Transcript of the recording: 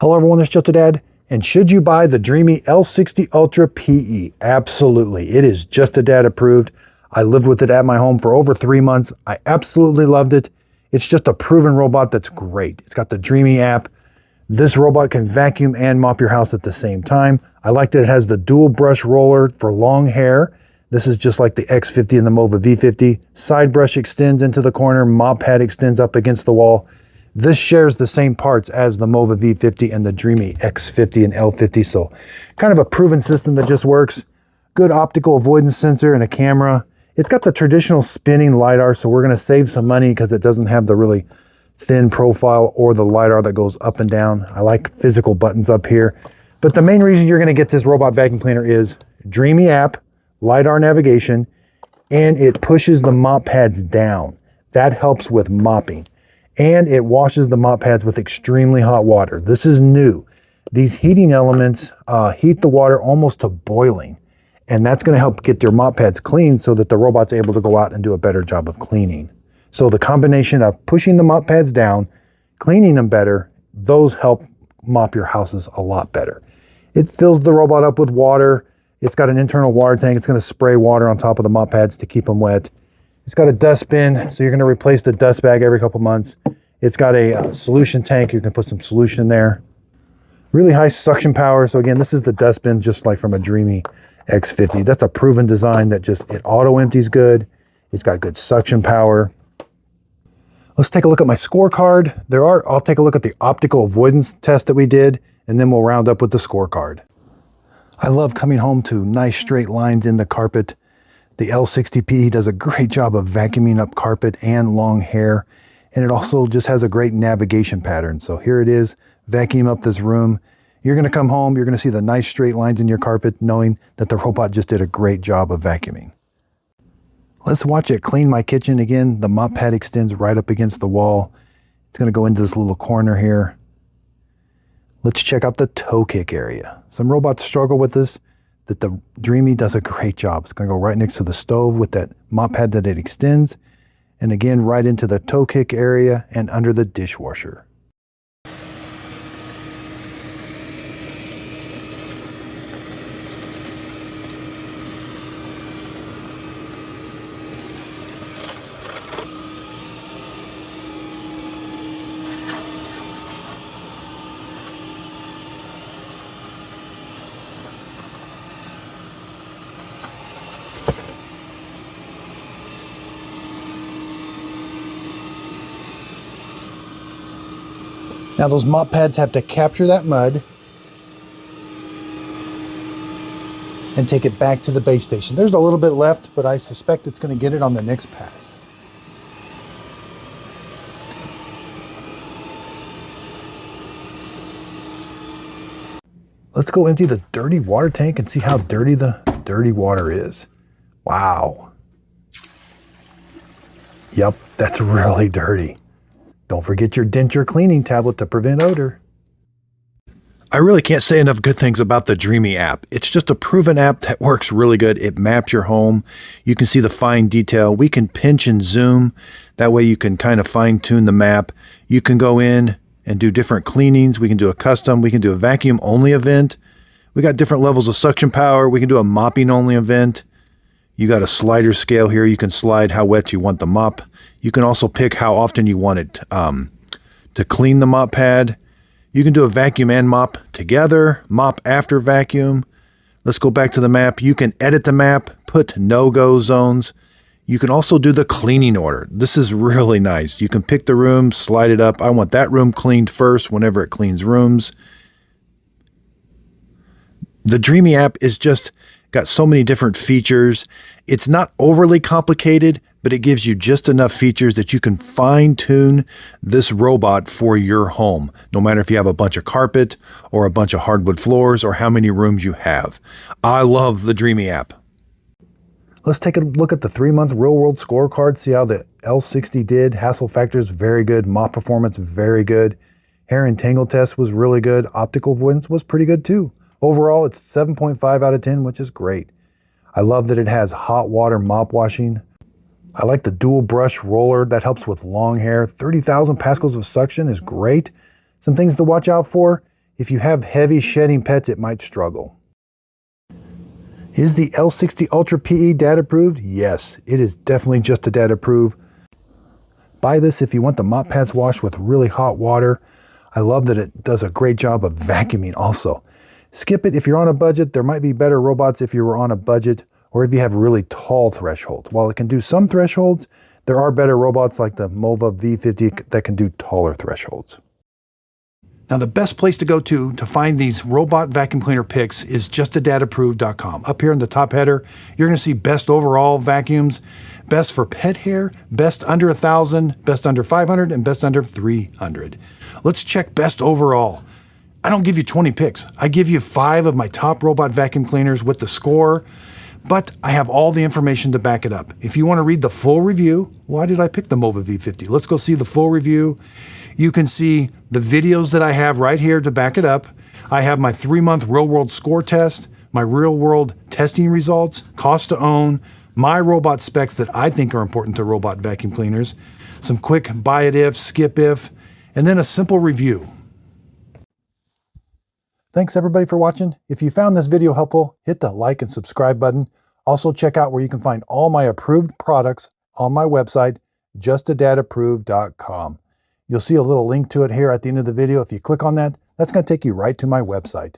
Hello everyone, it's Just a Dad. And should you buy the Dreame L60 Ultra PE? Absolutely. It is Just a Dad approved. I lived with it at my home for over 3 months. I absolutely loved it. It's just a proven robot that's great. It's got the Dreame app. This robot can vacuum and mop your house at the same time. I like that it has the dual brush roller for long hair. This is just like the X50 and the Mova V50. Side brush extends into the corner, mop pad extends up against the wall. This shares the same parts as the Mova V50 and the Dreame X50 and L50, so kind of a proven system that just works. Good optical avoidance sensor and a camera. It's got the traditional spinning LiDAR, so we're going to save some money because it doesn't have the really thin profile or the LiDAR that goes up and down. I like physical buttons up here. But the main reason you're going to get this robot vacuum cleaner is Dreame app, LiDAR navigation, and it pushes the mop pads down. That helps with mopping. And it washes the mop pads with extremely hot water. This is new. These heating elements heat the water almost to boiling. And that's going to help get your mop pads clean so that the robot's able to go out and do a better job of cleaning. So the combination of pushing the mop pads down, cleaning them better, those help mop your houses a lot better. It fills the robot up with water. It's got an internal water tank. It's going to spray water on top of the mop pads to keep them wet. It's got a dustbin, so you're going to replace the dust bag every couple months. It's got a solution tank. You can put some solution in there. Really high suction power. So again, this is the dustbin just like from a Dreame X50. That's a proven design that just, it auto empties good. It's got good suction power. Let's take a look at my scorecard. I'll take a look at the optical avoidance test that we did, and then we'll round up with the scorecard. I love coming home to nice straight lines in the carpet. The L60 PE does a great job of vacuuming up carpet and long hair, and it also just has a great navigation pattern. So here it is, vacuum up this room. You're gonna come home, you're gonna see the nice straight lines in your carpet, knowing that the robot just did a great job of vacuuming. Let's watch it clean my kitchen again. The mop pad extends right up against the wall. It's gonna go into this little corner here. Let's check out the Toekick area. Some robots struggle with this. That the Dreame does a great job. It's going to go right next to the stove with that mop pad that it extends, and again right into the Toekick area and under the dishwasher. Now those mop pads have to capture that mud and take it back to the base station. There's a little bit left, but I suspect it's going to get it on the next pass. Let's go empty the dirty water tank and see how dirty the dirty water is. Wow. Yep, that's really dirty. Don't forget your denture cleaning tablet to prevent odor. I really can't say enough good things about the Dreame app. It's just a proven app that works really good. It maps your home. You can see the fine detail. We can pinch and zoom. That way you can kind of fine tune the map. You can go in and do different cleanings. We can do a custom. We can do a vacuum only event. We got different levels of suction power. We can do a mopping only event. You got a slider scale here. You can slide how wet you want the mop. You can also pick how often you want it to clean the mop pad. You can do a vacuum and mop together, mop after vacuum. Let's go back to the map. You can edit the map, put no-go zones. You can also do the cleaning order. This is really nice. You can pick the room, slide it up. I want that room cleaned first whenever it cleans rooms. The Dreame app is just got so many different features. It's not overly complicated, but it gives you just enough features that you can fine tune this robot for your home, no matter if you have a bunch of carpet or a bunch of hardwood floors or how many rooms you have. I love the Dreame app. Let's take a look at the 3-month real-world scorecard, see how the L60 did. Hassle factor is very good. Mop performance, very good. Hair and tangle test was really good. Optical avoidance was pretty good too. Overall, it's 7.5 out of 10, which is great. I love that it has hot water mop washing. I like the dual brush roller that helps with long hair. 30,000 pascals of suction is great. Some things to watch out for. If you have heavy shedding pets, it might struggle. Is the L60 Ultra PE dad approved? Yes, it is definitely just a dad approved. Buy this if you want the mop pads washed with really hot water. I love that it does a great job of vacuuming also. Skip it if you're on a budget. There might be better robots if you were on a budget or if you have really tall thresholds. While it can do some thresholds, there are better robots like the Mova V50 that can do taller thresholds. Now, the best place to go to find these robot vacuum cleaner picks is justadadapproved.com. Up here in the top header, you're going to see best overall vacuums, best for pet hair, best under 1,000, best under 500, and best under 300. Let's check best overall. I don't give you 20 picks. I give you 5 of my top robot vacuum cleaners with the score, but I have all the information to back it up. If you want to read the full review, why did I pick the Mova V50? Let's go see the full review. You can see the videos that I have right here to back it up. I have my 3-month real-world score test, my real-world testing results, cost to own, my robot specs that I think are important to robot vacuum cleaners, some quick buy it if, skip if, and then a simple review. Thanks everybody for watching. If you found this video helpful, hit the like and subscribe button. Also check out where you can find all my approved products on my website, justadadapproved.com. You'll see a little link to it here at the end of the video. If you click on that, that's going to take you right to my website.